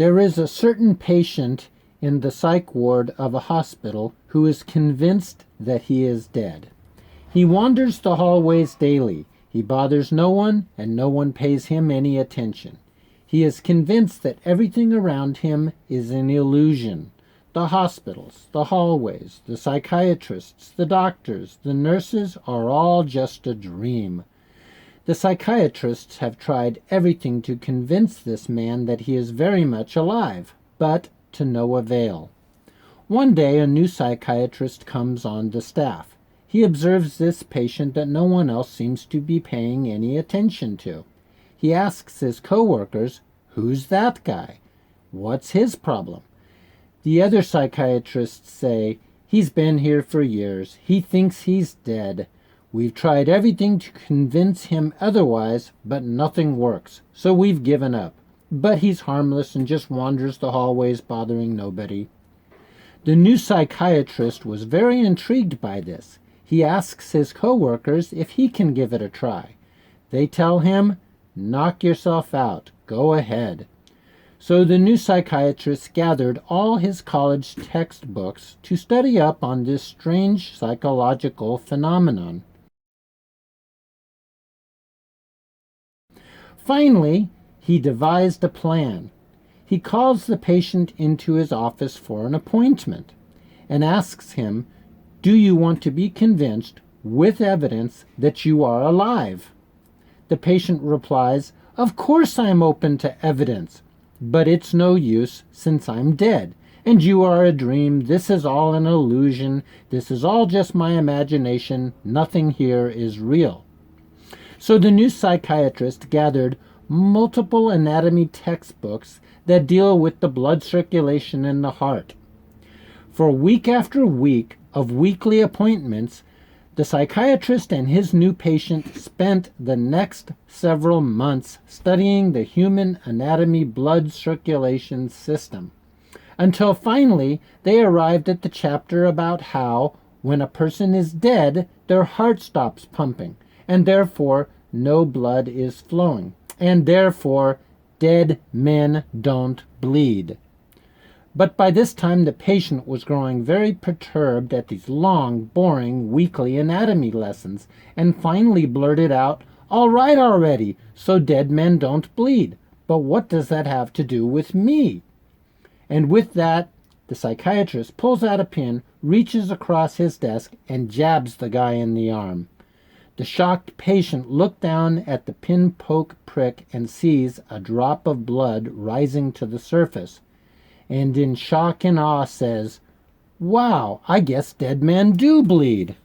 There is a certain patient in the psych ward of a hospital who is convinced that he is dead. He wanders the hallways daily. He bothers no one, and no one pays him any attention. He is convinced that everything around him is an illusion. The hospitals, the hallways, the psychiatrists, the doctors, the nurses are all just a dream. The psychiatrists have tried everything to convince this man that he is very much alive, but to no avail. One day a new psychiatrist comes on the staff. He observes this patient that no one else seems to be paying any attention to. He asks his co-workers, "Who's that guy? What's his problem?" The other psychiatrists say, "He's been here for years. He thinks he's dead. We've tried everything to convince him otherwise, but nothing works, so we've given up. But he's harmless and just wanders the hallways bothering nobody." The new psychiatrist was very intrigued by this. He asks his co-workers if he can give it a try. They tell him, "Knock yourself out. Go ahead." So the new psychiatrist gathered all his college textbooks to study up on this strange psychological phenomenon. Finally, he devised a plan. He calls the patient into his office for an appointment and asks him, "Do you want to be convinced with evidence that you are alive?" The patient replies, "Of course I'm open to evidence, but it's no use since I'm dead, and you are a dream. This is all an illusion. This is all just my imagination. Nothing here is real." So the new psychiatrist gathered multiple anatomy textbooks that deal with the blood circulation in the heart. For week after week of weekly appointments, the psychiatrist and his new patient spent the next several months studying the human anatomy blood circulation system, until finally they arrived at the chapter about how, when a person is dead, their heart stops pumping, and therefore no blood is flowing, and therefore dead men don't bleed. But by this time the patient was growing very perturbed at these long, boring, weekly anatomy lessons, and finally blurted out, "All right already, so dead men don't bleed. But what does that have to do with me?" And with that, the psychiatrist pulls out a pin, reaches across his desk, and jabs the guy in the arm. The shocked patient looked down at the pin-poke prick and sees a drop of blood rising to the surface, and in shock and awe says, "Wow, I guess dead men do bleed."